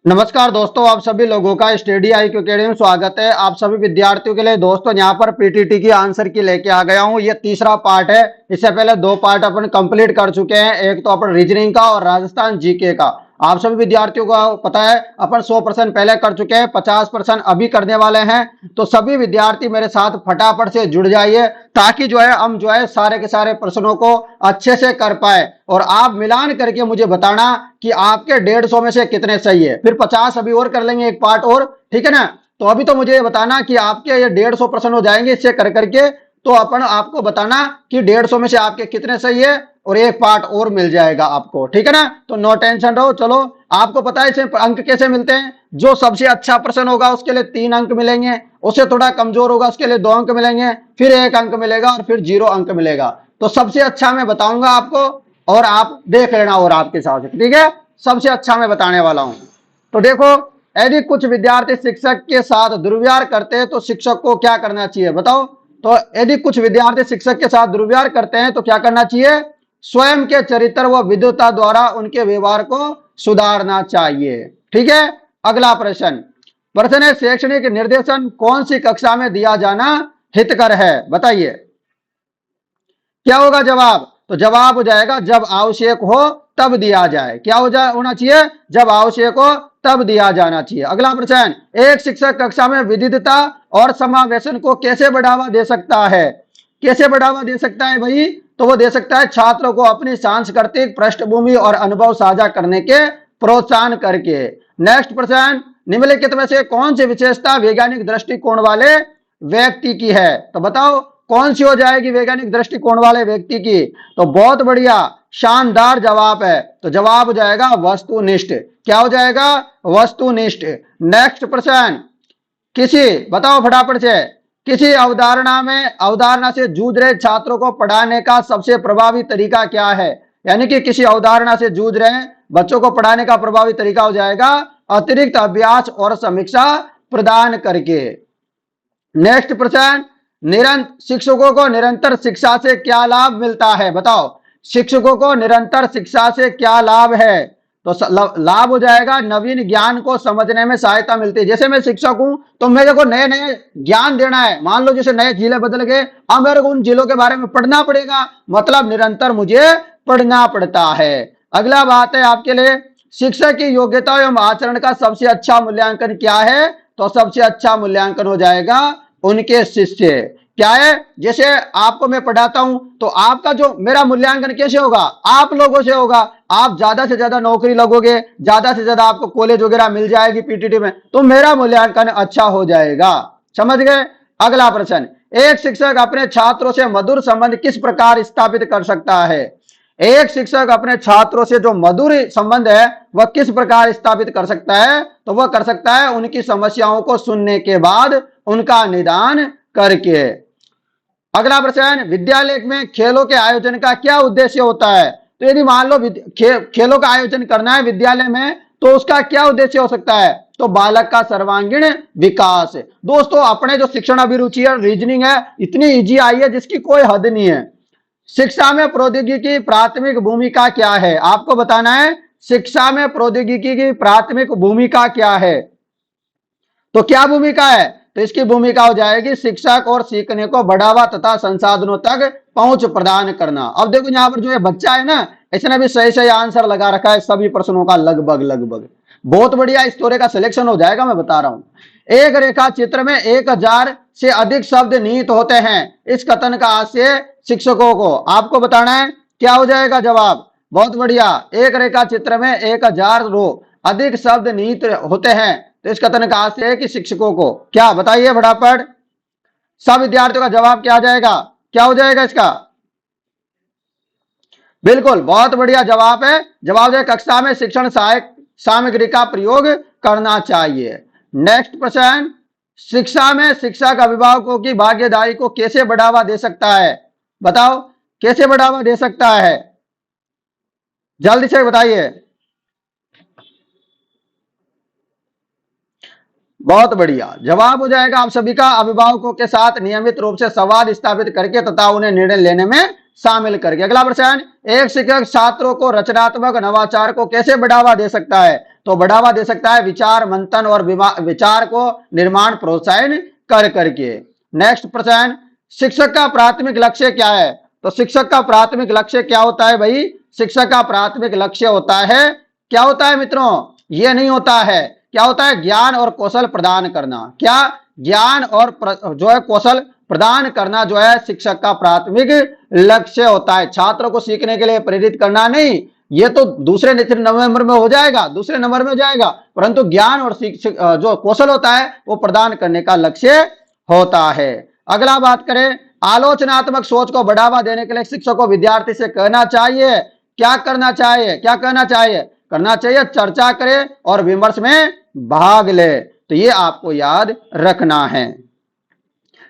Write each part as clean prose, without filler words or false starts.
नमस्कार दोस्तों, आप सभी लोगों का स्टडी IQ अकेडमी में स्वागत है। आप सभी विद्यार्थियों के लिए दोस्तों यहाँ पर पीटीटी की आंसर की लेके आ गया हूँ। ये तीसरा पार्ट है। इससे पहले दो पार्ट अपन कंप्लीट कर चुके हैं, एक तो अपन रीजनिंग का और राजस्थान जीके का। आप सभी विद्यार्थियों को पता है अपन 100% पहले कर चुके हैं, 50% अभी करने वाले हैं। तो सभी विद्यार्थी मेरे साथ फटाफट से जुड़ जाइए ताकि जो है हम जो है सारे के सारे प्रश्नों को अच्छे से कर पाए। और आप मिलान करके मुझे बताना कि आपके 150 में से कितने सही है। फिर 50 अभी और कर लेंगे, एक पार्ट और, ठीक है ना। तो अभी तो मुझे बताना कि आपके ये 150 प्रश्न हो जाएंगे इससे कर करके। तो अपन आपको बताना कि 150 में से आपके कितने सही है और एक पार्ट और मिल जाएगा आपको, ठीक है ना। तो नो टेंशन रहो। चलो, आपको पता है इसमें अंक कैसे मिलते हैं। जो सबसे अच्छा प्रश्न होगा उसके लिए 3 अंक मिलेंगे, उससे थोड़ा कमजोर होगा उसके लिए 2 अंक मिलेंगे, फिर 1 अंक मिलेगा और फिर 0 अंक मिलेगा। तो सबसे अच्छा मैं बताऊंगा आपको और आप देख लेना और आपके हिसाब से, ठीक है। सबसे अच्छा मैं बताने वाला हूं। तो देखो, यदि कुछ विद्यार्थी शिक्षक के साथ दुर्व्यवहार करते हैं तो शिक्षक को क्या करना चाहिए, बताओ। तो यदि कुछ विद्यार्थी शिक्षक के साथ दुर्व्यवहार करते हैं तो क्या करना चाहिए। स्वयं के चरित्र व विद्वता द्वारा उनके व्यवहार को सुधारना चाहिए, ठीक है। अगला प्रश्न, प्रश्न है शैक्षणिक निर्देशन कौन सी कक्षा में दिया जाना हितकर है, बताइए क्या होगा जवाब। तो जवाब हो जाएगा जब आवश्यक हो तब दिया जाए। क्या होना चाहिए, जब आवश्यक हो तब दिया जाना चाहिए। अगला प्रश्न, एक शिक्षक कक्षा में विविधता और समावेशन को कैसे बढ़ावा दे सकता है। कैसे बढ़ावा दे सकता है भाई। तो वो दे सकता है छात्रों को अपनी सांस्कृतिक पृष्ठभूमि और अनुभव साझा करने के प्रोत्साहन करके। नेक्स्ट प्रश्न, निम्नलिखित में से कौन सी विशेषता वैज्ञानिक दृष्टिकोण वाले व्यक्ति की है। तो बताओ कौन सी हो जाएगी वैज्ञानिक दृष्टिकोण वाले व्यक्ति की। तो बहुत बढ़िया, शानदार जवाब है। तो जवाब हो जाएगा वस्तुनिष्ठ। क्या हो जाएगा, वस्तुनिष्ठ। नेक्स्ट प्रश्न, किसी, बताओ फटाफट से, किसी अवधारणा से जूझ रहे छात्रों को पढ़ाने का सबसे प्रभावी तरीका क्या है। यानी कि किसी अवधारणा से जूझ रहे बच्चों को पढ़ाने का प्रभावी तरीका हो जाएगा अतिरिक्त अभ्यास और समीक्षा प्रदान करके। नेक्स्ट प्रश्न, शिक्षकों को निरंतर शिक्षा से क्या लाभ मिलता है, बताओ। शिक्षकों को निरंतर शिक्षा से क्या लाभ है। तो लाभ हो जाएगा नवीन ज्ञान को समझने में सहायता मिलती है। जैसे मैं शिक्षक हूं तो मेरे को नए नए ज्ञान देना है। मान लो जैसे नए जिले बदल गए, अब मेरे को उन जिलों के बारे में पढ़ना पड़ेगा, मतलब निरंतर मुझे पढ़ना पड़ता है। अगला बात है आपके लिए, शिक्षक की योग्यता एवं आचरण का सबसे अच्छा मूल्यांकन क्या है। तो सबसे अच्छा मूल्यांकन हो जाएगा उनके शिष्य। क्या है, जैसे आपको मैं पढ़ाता हूं तो आपका जो मेरा मूल्यांकन कैसे होगा, आप लोगों से होगा। आप ज्यादा से ज्यादा नौकरी लगोगे, ज्यादा से ज्यादा आपको कॉलेज वगैरह मिल जाएगी पीटीटी में, तो मेरा मूल्यांकन अच्छा हो जाएगा। समझ गए। अगला प्रश्न, एक शिक्षक अपने छात्रों से मधुर संबंध किस प्रकार स्थापित कर सकता है। एक शिक्षक अपने छात्रों से जो मधुर संबंध है वह किस प्रकार स्थापित कर सकता है। तो वह कर सकता है उनकी समस्याओं को सुनने के बाद उनका निदान करके। अगला प्रश्न, विद्यालय में खेलों के आयोजन का क्या उद्देश्य होता है। तो यदि मान लो खेलों का आयोजन करना है विद्यालय में तो उसका क्या उद्देश्य हो सकता है। तो बालक का सर्वांगीण विकास। दोस्तों अपने जो शिक्षण अभिरुचि है, रीजनिंग है, इतनी इजी आई है जिसकी कोई हद नहीं है। शिक्षा में प्रौद्योगिकी की प्राथमिक भूमिका क्या है, आपको बताना है। शिक्षा में प्रौद्योगिकी की प्राथमिक भूमिका क्या है। तो क्या भूमिका है, तो इसकी भूमिका हो जाएगी शिक्षक और सीखने को बढ़ावा तथा संसाधनों तक पहुंच प्रदान करना। अब देखो यहाँ पर जो है बच्चा है ना, इसने भी सही सही आंसर लगा रखा है सभी प्रश्नों का, लगभग। बहुत बढ़िया, इस तोरे का सिलेक्शन हो जाएगा, मैं बता रहा हूं। एक रेखा चित्र में 1000 से अधिक शब्द निहित होते हैं। इस कथन का आशय शिक्षकों को, आपको बताना है। क्या हो जाएगा जवाब, बहुत बढ़िया। एक रेखा चित्र में 1000 अधिक शब्द निहित होते हैं, तो इस कथन का आशय है कि शिक्षकों को। क्या बताइए फटाफट, सब विद्यार्थियों का जवाब क्या आ जाएगा, क्या हो जाएगा इसका। बिल्कुल, बहुत बढ़िया जवाब है। जवाब है कक्षा में शिक्षण सहायक सामग्री का प्रयोग करना चाहिए। नेक्स्ट प्रश्न, शिक्षा में शिक्षक अभिभावकों की भागीदारी को कैसे बढ़ावा दे सकता है, बताओ कैसे बढ़ावा दे सकता है, जल्दी से बताइए। बहुत बढ़िया, जवाब हो जाएगा आप सभी का अभिभावकों के साथ नियमित रूप से संवाद स्थापित करके तथा उन्हें निर्णय लेने में शामिल करके। अगला प्रश्न, एक शिक्षक छात्रों को रचनात्मक नवाचार को कैसे बढ़ावा दे सकता है। तो बढ़ावा दे सकता है विचार मंथन और विचार को निर्माण प्रोत्साहन कर करके। नेक्स्ट प्रश्न, शिक्षक का प्राथमिक लक्ष्य क्या है? तो शिक्षक का प्राथमिक लक्ष्य क्या होता है भाई? शिक्षक का प्राथमिक लक्ष्य होता है, क्या होता है मित्रों? ये नहीं होता है, क्या होता है? ज्ञान और कौशल प्रदान करना। क्या? ज्ञान और जो है कौशल प्रदान करना जो है शिक्षक का प्राथमिक लक्ष्य होता है। छात्रों को सीखने के लिए प्रेरित करना नहीं, ये तो दूसरे नंबर में हो जाएगा, दूसरे नंबर में जाएगा, परंतु ज्ञान और जो कौशल होता है वो प्रदान करने का लक्ष्य होता है। अगला बात करें, आलोचनात्मक सोच को बढ़ावा देने के लिए शिक्षक को विद्यार्थी से कहना चाहिए, क्या करना चाहिए? क्या कहना चाहिए? करना चाहिए चर्चा करे और विमर्श में भाग ले। तो ये आपको याद रखना है।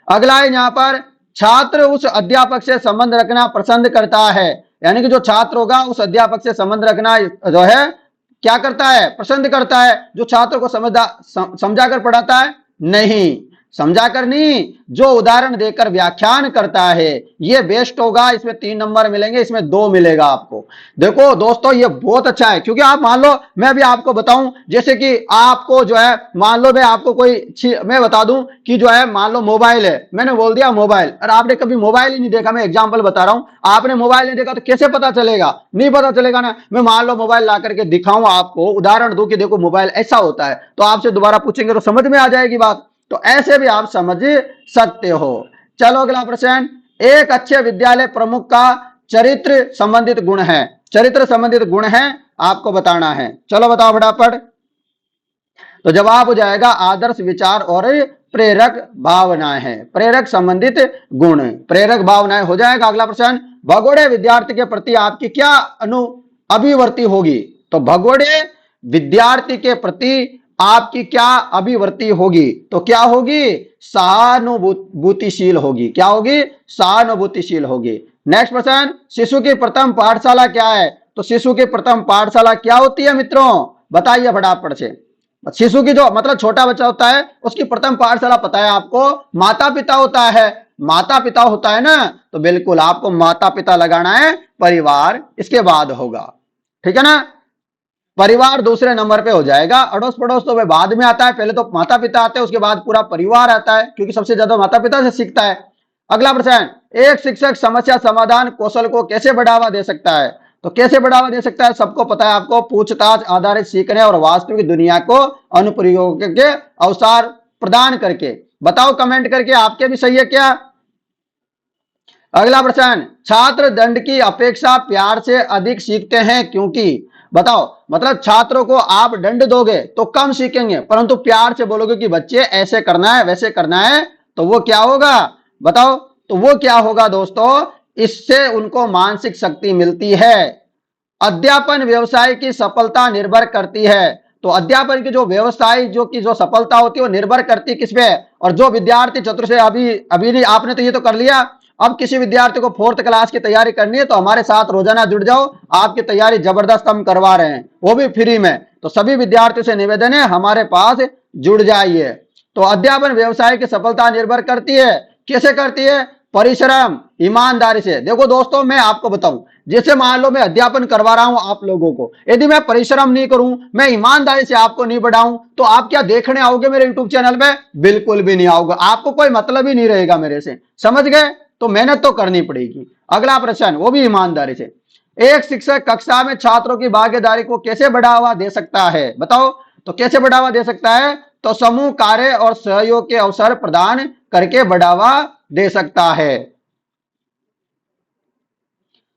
अगला है यहां पर, छात्र उस अध्यापक से संबंध रखना पसंद करता है, यानी कि जो छात्र होगा उस अध्यापक से संबंध रखना जो है क्या करता है? पसंद करता है। जो छात्र को समझाकर पढ़ाता है? नहीं, समझाकर नहीं, जो उदाहरण देकर व्याख्यान करता है ये बेस्ट होगा। इसमें 3 नंबर मिलेंगे, इसमें 2 मिलेगा आपको। देखो दोस्तों ये बहुत अच्छा है, क्योंकि आप मान लो मैं भी आपको बताऊं, जैसे कि आपको जो है मान लो मैं आपको मैं बता दूं कि जो है मान लो मोबाइल है, मैंने बोल दिया मोबाइल, और आपने कभी मोबाइल ही नहीं देखा, मैं एग्जाम्पल बता रहा हूं, आपने मोबाइल नहीं देखा तो कैसे पता चलेगा? नहीं पता चलेगा ना। मैं मान लो मोबाइल ला करके दिखाऊं आपको, उदाहरण दूं कि देखो मोबाइल ऐसा होता है, तो आपसे दोबारा पूछेंगे तो समझ में आ जाएगी बात। तो ऐसे भी आप समझ सकते हो। चलो अगला प्रश्न, एक अच्छे विद्यालय प्रमुख का चरित्र संबंधित गुण है, चरित्र संबंधित गुण है आपको बताना है। चलो बताओ फटाफट। तो जवाब हो जाएगा आदर्श विचार और प्रेरक भावनाएं हैं, प्रेरक संबंधित गुण, प्रेरक भावनाएं हो जाएगा। अगला प्रश्न, भगोड़े विद्यार्थी के प्रति आपकी क्या अभिवृत्ति होगी? तो भगोड़े विद्यार्थी के प्रति आपकी क्या अभिवृत्ति होगी? तो क्या होगी? सहानुभूतिशील होगी। क्या होगी? सहानुभूतिशील होगी। नेक्स्ट प्रश्न, शिशु की प्रथम पाठशाला क्या है? तो शिशु की प्रथम पाठशाला क्या होती है मित्रों? बताइए फटाफट से। शिशु की जो मतलब छोटा बच्चा होता है उसकी प्रथम पाठशाला पता है आपको? माता पिता होता है, माता पिता होता है ना, तो बिल्कुल आपको माता पिता लगाना है, परिवार इसके बाद होगा, ठीक है ना। परिवार दूसरे नंबर पे हो जाएगा, अड़ोस पड़ोस तो वह बाद में आता है, पहले तो माता पिता आते हैं, उसके बाद पूरा परिवार आता है, क्योंकि सबसे ज्यादा माता पिता से सीखता है। अगला प्रश्न, एक शिक्षक समस्या समाधान कौशल को कैसे बढ़ावा दे सकता है? तो कैसे बढ़ावा दे सकता है? सबको पता है आपको, पूछताछ आधारित सीखने और वास्तविक दुनिया को अनुप्रयोग के अवसर प्रदान करके। बताओ कमेंट करके, आपके भी सही है क्या? अगला प्रश्न, छात्र दंड की अपेक्षा प्यार से अधिक सीखते हैं क्योंकि? बताओ, मतलब छात्रों को आप दंड दोगे तो कम सीखेंगे, परंतु प्यार से बोलोगे कि बच्चे ऐसे करना है वैसे करना है, तो वो क्या होगा? बताओ, तो वो क्या होगा दोस्तों? इससे उनको मानसिक शक्ति मिलती है। अध्यापन व्यवसाय की सफलता निर्भर करती है, तो अध्यापन की जो व्यवसाय जो सफलता होती है वो निर्भर करती है किस पे? और जो विद्यार्थी चतुर से अभी नहीं, आपने तो ये तो कर लिया, अब किसी विद्यार्थी को 4th क्लास की तैयारी करनी है तो हमारे साथ रोजाना जुड़ जाओ, आपकी तैयारी जबरदस्त हम करवा रहे हैं, वो भी फ्री में। तो सभी विद्यार्थियों से निवेदन है हमारे पास जुड़ जाइए। तो अध्यापन व्यवसाय की सफलता निर्भर करती है, कैसे करती है? परिश्रम, ईमानदारी से। देखो दोस्तों मैं आपको बताऊं, जैसे मान लो मैं अध्यापन करवा रहा हूं आप लोगों को, यदि मैं परिश्रम नहीं करूं, मैं ईमानदारी से आपको नहीं बढ़ाऊं, तो आप क्या देखने आओगे मेरे यूट्यूब चैनल पे? बिल्कुल भी नहीं आओगे, आपको कोई मतलब ही नहीं रहेगा मेरे से, समझ गए? तो मेहनत तो करनी पड़ेगी। अगला प्रश्न, वो भी ईमानदारी से, एक शिक्षक कक्षा में छात्रों की भागीदारी को कैसे बढ़ावा दे सकता है? बताओ, तो कैसे बढ़ावा दे सकता है? तो समूह कार्य और सहयोग के अवसर प्रदान करके बढ़ावा दे सकता है,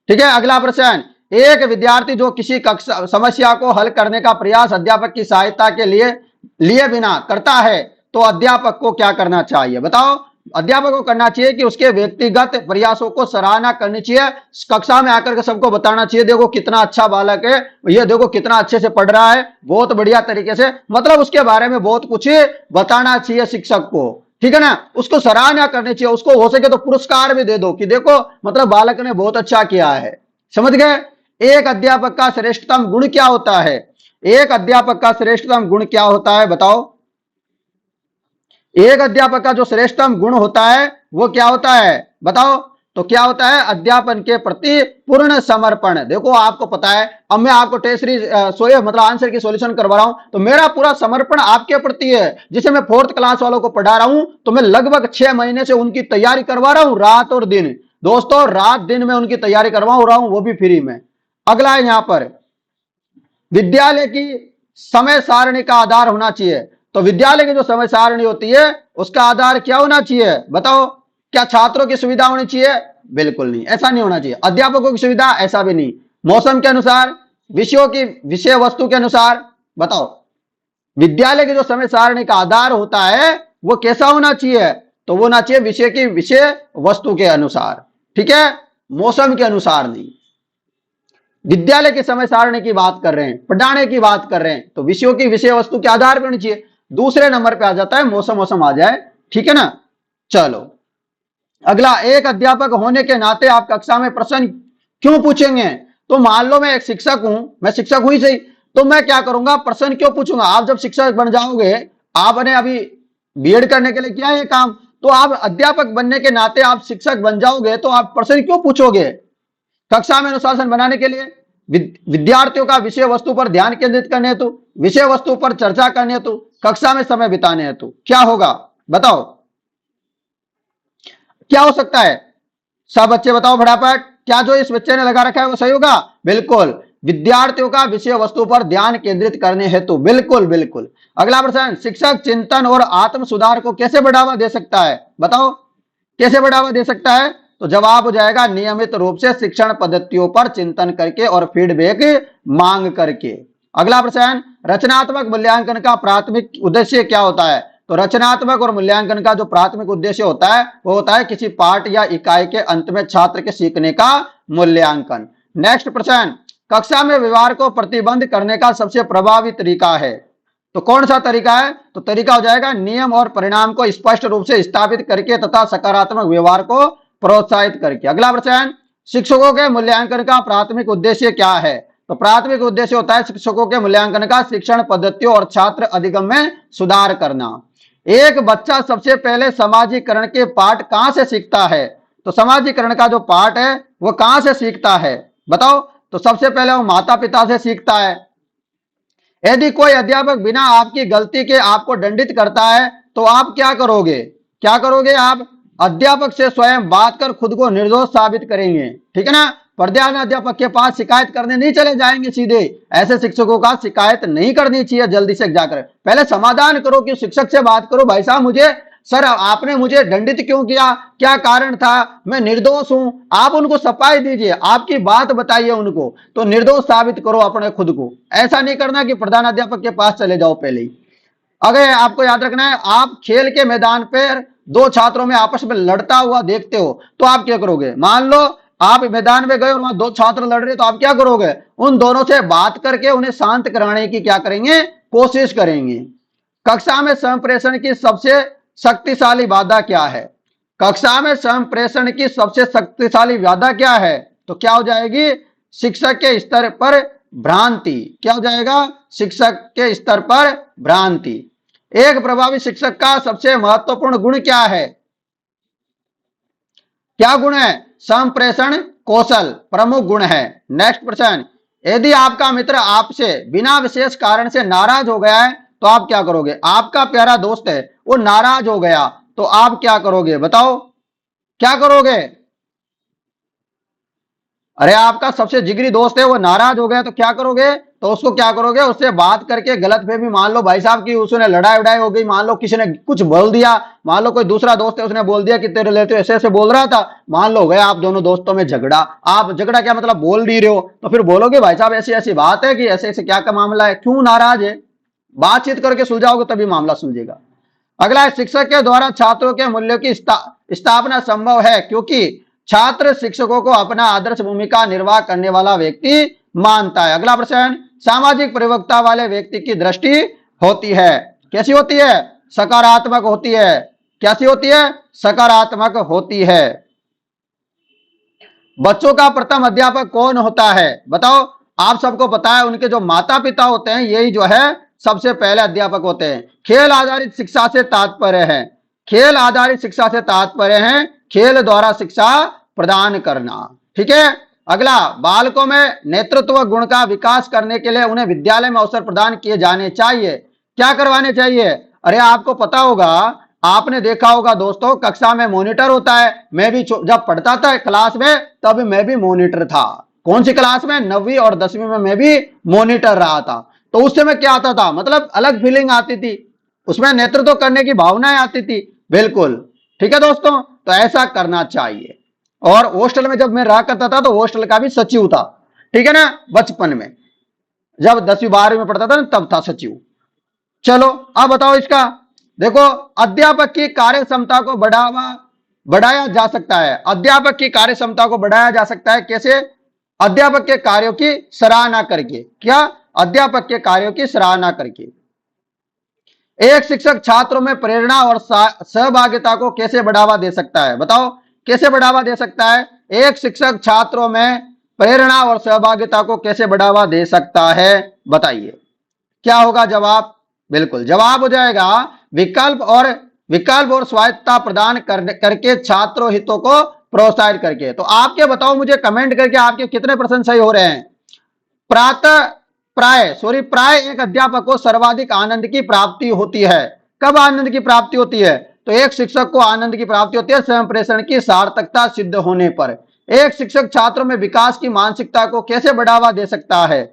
ठीक है। अगला प्रश्न, एक विद्यार्थी जो किसी कक्षा समस्या को हल करने का प्रयास अध्यापक की सहायता के लिए बिना करता है, तो अध्यापक को क्या करना चाहिए? बताओ, अध्यापक को करना चाहिए कि उसके व्यक्तिगत प्रयासों को सराहना करनी चाहिए, कक्षा में आकर के सबको बताना चाहिए देखो कितना अच्छा बालक है, ये देखो कितना अच्छे से पढ़ रहा है, बहुत बढ़िया तरीके से, मतलब उसके बारे में बहुत कुछ बताना चाहिए शिक्षक को, ठीक है ना। उसको सराहना करनी चाहिए, उसको हो सके तो पुरस्कार भी दे दो कि देखो मतलब बालक ने बहुत अच्छा किया है, समझ गए। एक अध्यापक का श्रेष्ठतम गुण क्या होता है? एक अध्यापक का श्रेष्ठतम गुण क्या होता है? बताओ, एक अध्यापक का जो श्रेष्ठतम गुण होता है वो क्या होता है? बताओ, तो क्या होता है, अध्यापन के प्रति पूर्ण समर्पण। देखो आपको पता है, अब मैं आपको टेस्ट सीरीज मतलब आंसर की सॉल्यूशन करवा रहा हूं, तो मेरा पूरा समर्पण आपके प्रति है। जिसे मैं 4th क्लास वालों को पढ़ा रहा हूं, तो मैं लगभग 6 महीने से उनकी तैयारी करवा रहा हूं, रात और दिन। दोस्तों रात दिन में उनकी तैयारी करवा रहा हूं, वो भी फ्री में। अगला है यहां पर, विद्यालय की समय सारणी का आधार होना चाहिए। तो विद्यालय की जो समय सारणी होती है उसका आधार क्या होना चाहिए, बताओ। क्या छात्रों की सुविधा होनी चाहिए, बिल्कुल नहीं, ऐसा नहीं होना चाहिए। अध्यापकों की सुविधा, ऐसा भी नहीं। मौसम के अनुसार, विषयों की विषय वस्तु के अनुसार, बताओ। विद्यालय की जो समय सारणी का आधार होता है वो कैसा होना चाहिए, तो वो होना चाहिए विषय की विषय वस्तु के अनुसार, ठीक है, मौसम के अनुसार नहीं। विद्यालय की समय सारणी की बात कर रहे हैं, पढ़ाने की बात कर रहे हैं, तो विषयों की विषय वस्तु के आधार पर होनी चाहिए। दूसरे नंबर पे आ जाता है मौसम, मौसम आ जाए, ठीक है ना। चलो अगला, एक अध्यापक होने के नाते आप कक्षा में प्रश्न क्यों पूछेंगे। तो मान लो मैं एक शिक्षक हूं, मैं शिक्षक हुई सही, तो मैं क्या करूंगा, प्रश्न क्यों पूछूंगा। आप जब शिक्षक बन जाओगे, आपने अभी बीएड करने के लिए किया है काम, तो आप अध्यापक बनने के नाते आप शिक्षक बन जाओगे, तो आप प्रश्न क्यों पूछोगे। कक्षा में अनुशासन बनाने के लिए, विद्यार्थियों का विषय वस्तु पर ध्यान केंद्रित करने हेतु, विषय वस्तु पर चर्चा करने हेतु, कक्षा में समय बिताने हेतु। क्या होगा बताओ, क्या हो सकता है। सब बच्चे बताओ फटाफट, क्या जो इस बच्चे ने लगा रखा है वो सही होगा, बिल्कुल। विद्यार्थियों का विषय वस्तु पर ध्यान केंद्रित करने हेतु, बिल्कुल बिल्कुल। अगला प्रश्न, शिक्षक चिंतन और आत्म सुधार को कैसे बढ़ावा दे सकता है, बताओ कैसे बढ़ावा दे सकता है। तो जवाब हो जाएगा, नियमित रूप से शिक्षण पद्धतियों पर चिंतन करके और फीडबैक मांग करके। अगला प्रश्न, रचनात्मक मूल्यांकन का प्राथमिक उद्देश्य क्या होता है। तो रचनात्मक और मूल्यांकन का जो प्राथमिक उद्देश्य होता है वो होता है किसी पाठ या इकाई के अंत में छात्र के सीखने का मूल्यांकन। नेक्स्ट प्रश्न, कक्षा में व्यवहार को प्रतिबंध करने का सबसे प्रभावी तरीका है। तो कौन सा तरीका है, तो तरीका हो जाएगा नियम और परिणाम को स्पष्ट रूप से स्थापित करके तथा सकारात्मक व्यवहार को प्रोत्साहित करके। अगला प्रश्न, शिक्षकों के मूल्यांकन का प्राथमिक उद्देश्य क्या है। तो प्राथमिक उद्देश्य होता है शिक्षकों के मूल्यांकन का शिक्षण पद्धतियों और छात्र अधिगम में सुधार करना। एक बच्चा सबसे पहले समाजीकरण के पाठ कहां से सीखता है। तो समाजीकरण का जो पाठ है वो कहां से सीखता है, बताओ। तो सबसे पहले वो माता पिता से सीखता है। यदि कोई अध्यापक बिना आपकी गलती के आपको दंडित करता है तो आप क्या करोगे, क्या करोगे आप, अध्यापक से स्वयं बात कर खुद को निर्दोष साबित करेंगे, ठीक है ना। प्रधान अध्यापक के पास शिकायत करने नहीं चले जाएंगे सीधे, ऐसे शिक्षकों का शिकायत नहीं करनी चाहिए, जल्दी से जाकर पहले समाधान करो कि शिक्षक से बात करो, भाई साहब मुझे सर आपने मुझे दंडित क्यों किया, क्या कारण था, मैं निर्दोष हूं। आप उनको सफाई दीजिए, आपकी बात बताइए उनको, तो निर्दोष साबित करो अपने खुद को। ऐसा नहीं करना कि प्रधान अध्यापक के पास चले जाओ पहले ही। अगर आपको याद रखना है, आप खेल के मैदान पर दो छात्रों में आपस में लड़ता हुआ देखते हो तो आप क्या करोगे। मान लो आप मैदान में गए और वहां दो छात्र लड़ रहे तो आप क्या करोगे, उन दोनों से बात करके उन्हें शांत कराने की क्या करेंगे, कोशिश करेंगे। कक्षा में संप्रेषण की सबसे शक्तिशाली बाधा क्या है। कक्षा में संप्रेषण की सबसे शक्तिशाली बाधा क्या है, तो क्या हो जाएगी, शिक्षक के स्तर पर भ्रांति। क्या हो जाएगा, शिक्षक के स्तर पर भ्रांति। एक प्रभावी शिक्षक का सबसे महत्वपूर्ण गुण क्या है, क्या गुण है, संप्रेषण कौशल प्रमुख गुण है। नेक्स्ट प्रश्न, यदि आपका मित्र आपसे बिना विशेष कारण से नाराज हो गया है तो आप क्या करोगे। आपका प्यारा दोस्त है वो नाराज हो गया तो आप क्या करोगे, बताओ क्या करोगे। अरे आपका सबसे जिगरी दोस्त है वो नाराज हो गया तो क्या करोगे, तो उसको क्या करोगे, उससे बात करके गलतफहमी, मान लो भाई साहब की उसने लड़ाई उड़ाई हो गई, मान लो किसी ने कुछ बोल दिया, मान लो कोई दूसरा दोस्त है उसने बोल दिया कि तेरे लिए तो ऐसे ऐसे बोल रहा था, मान लो गया आप दोनों दोस्तों में झगड़ा। आप झगड़ा क्या मतलब बोल नहीं रहे हो, तो फिर बोलोगे भाई साहब ऐसी ऐसी बात है कि ऐसे ऐसे क्या का मामला है, क्यों नाराज है, बातचीत करके सुलझाओगे तभी मामला सुलझेगा। अगला है, शिक्षक के द्वारा छात्रों के मूल्यों की स्थापना संभव है क्योंकि छात्र शिक्षकों को अपना आदर्श भूमिका निर्वाह करने वाला व्यक्ति मानता है। अगला प्रश्न, सामाजिक प्रवक्ता वाले व्यक्ति की दृष्टि होती है, कैसी होती है, सकारात्मक होती है। कैसी होती है, सकारात्मक होती है। बच्चों का प्रथम अध्यापक कौन होता है, बताओ। आप सबको पता है उनके जो माता पिता होते हैं यही जो है सबसे पहले अध्यापक होते हैं। खेल आधारित शिक्षा से तात्पर्य है, खेल आधारित शिक्षा से तात्पर्य है खेल द्वारा शिक्षा प्रदान करना। ठीक है। अगला, बालकों में नेतृत्व गुण का विकास करने के लिए उन्हें विद्यालय में अवसर प्रदान किए जाने चाहिए। क्या करवाने चाहिए? अरे आपको पता होगा, आपने देखा होगा दोस्तों, कक्षा में मॉनिटर होता है। मैं भी जब पढ़ता था क्लास में, तब मैं भी मॉनिटर था। कौन सी क्लास में? 9वीं और 10वीं में मैं भी मॉनिटर रहा था। तो उस समय क्या आता था, मतलब अलग फीलिंग आती थी, उसमें नेतृत्व करने की भावनाएं आती थी। बिल्कुल ठीक है दोस्तों, तो ऐसा करना चाहिए। और हॉस्टल में जब मैं रहा करता था तो हॉस्टल का भी सचिव था। ठीक है ना, बचपन में जब 10वीं 12वीं में पढ़ता था ना, तब था सचिव। चलो अब बताओ इसका। देखो, अध्यापक की कार्य क्षमता को बढ़ाया जा सकता है। अध्यापक की कार्य क्षमता को बढ़ाया जा सकता है कैसे? अध्यापक के कार्यों की सराहना करके। क्या? अध्यापक के कार्यों की सराहना करके। एक शिक्षक छात्रों में प्रेरणा और सहभागिता को कैसे बढ़ावा दे सकता है? बताओ कैसे बढ़ावा दे सकता है? एक शिक्षक छात्रों में प्रेरणा और सहभागिता को कैसे बढ़ावा दे सकता है? बताइए क्या होगा जवाब। बिल्कुल जवाब हो जाएगा विकल्प और स्वायत्तता प्रदान करके, छात्रों हितों को प्रोत्साहित करके। तो आपके बताओ मुझे कमेंट करके, आपके कितने % सही हो रहे हैं? प्राय एक अध्यापक को सर्वाधिक आनंद की प्राप्ति होती है। कब आनंद की प्राप्ति होती है? तो एक शिक्षक को आनंद की प्राप्ति होती है स्वयं प्रेषण की सार्थकता सिद्ध होने पर। एक शिक्षक छात्रों में विकास की मानसिकता को कैसे बढ़ावा दे सकता है?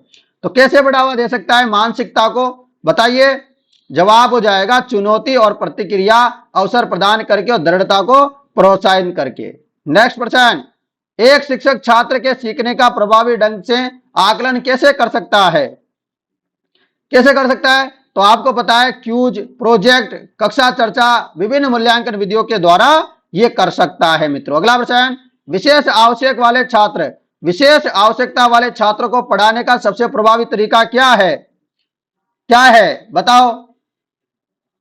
तो कैसे बढ़ावा दे सकता है मानसिकता को? बताइए। जवाब हो जाएगा चुनौती और प्रतिक्रिया अवसर प्रदान करके और दृढ़ता को प्रोत्साहित करके। नेक्स्ट प्रश्न, एक शिक्षक छात्र के सीखने का प्रभावी ढंग से आकलन कैसे कर सकता है? कैसे कर सकता है? तो आपको पता है, क्यूज, प्रोजेक्ट, कक्षा चर्चा, विभिन्न मूल्यांकन विधियों के द्वारा यह कर सकता है मित्रों। अगला प्रश्न, विशेष आवश्यकता वाले छात्रों को पढ़ाने का सबसे प्रभावी तरीका क्या है? क्या है बताओ,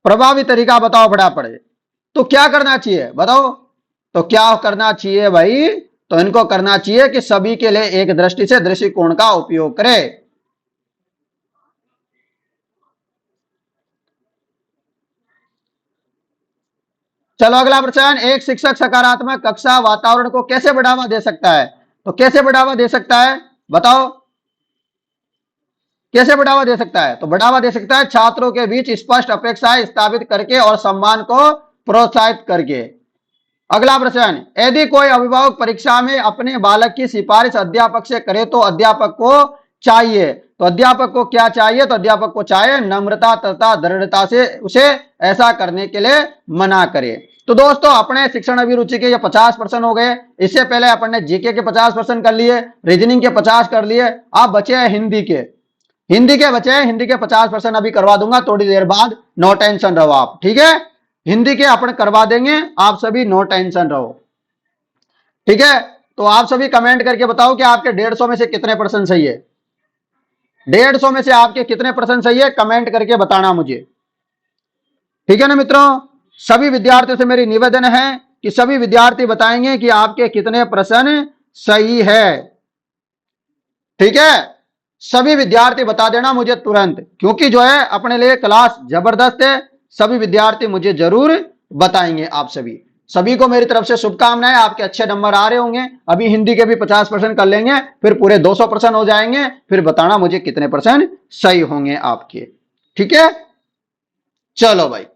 प्रभावी तरीका बताओ फटाफट। तो क्या करना चाहिए बताओ? तो क्या करना चाहिए भाई? तो इनको करना चाहिए कि सभी के लिए एक दृष्टि से दृष्टिकोण का उपयोग करें। चलो अगला प्रश्न, एक शिक्षक सकारात्मक कक्षा वातावरण को कैसे बढ़ावा दे सकता है? तो कैसे बढ़ावा दे सकता है बताओ, कैसे बढ़ावा दे सकता है? तो बढ़ावा दे सकता है छात्रों के बीच स्पष्ट अपेक्षाएं स्थापित करके और सम्मान को प्रोत्साहित करके। अगला प्रश्न, यदि कोई अभिभावक परीक्षा में अपने बालक की सिफारिश अध्यापक से करे तो अध्यापक को चाहिए। तो अध्यापक को क्या चाहिए? तो अध्यापक को चाहिए नम्रता तथा दृढ़ता से उसे ऐसा करने के लिए मना करे। तो दोस्तों, अपने शिक्षण अभिरुचि के ये 50% हो गए। इससे पहले अपन ने जीके के 50% कर लिए, रीजनिंग के 50 कर लिए। आप बचे हैं हिंदी के बचे हैं। हिंदी के 50% अभी करवा दूंगा थोड़ी देर बाद, नो टेंशन रहो आप। ठीक है, हिंदी के अपन करवा देंगे, आप सभी नो टेंशन रहो। ठीक है, तो आप सभी कमेंट करके बताओ कि आपके 150 में से कितने % सही है। 150 में से आपके कितने % सही है, कमेंट करके बताना मुझे। ठीक है ना मित्रों, सभी विद्यार्थियों से मेरी निवेदन है कि सभी विद्यार्थी बताएंगे कि आपके कितने % सही है। ठीक है, सभी विद्यार्थी बता देना मुझे तुरंत, क्योंकि जो है अपने लिए क्लास जबरदस्त है। सभी विद्यार्थी मुझे जरूर बताएंगे। आप सभी को मेरी तरफ से शुभकामनाएं। आपके अच्छे नंबर आ रहे होंगे। अभी हिंदी के भी 50% कर लेंगे, फिर पूरे 200% हो जाएंगे। फिर बताना मुझे कितने % सही होंगे आपके। ठीक है, चलो भाई।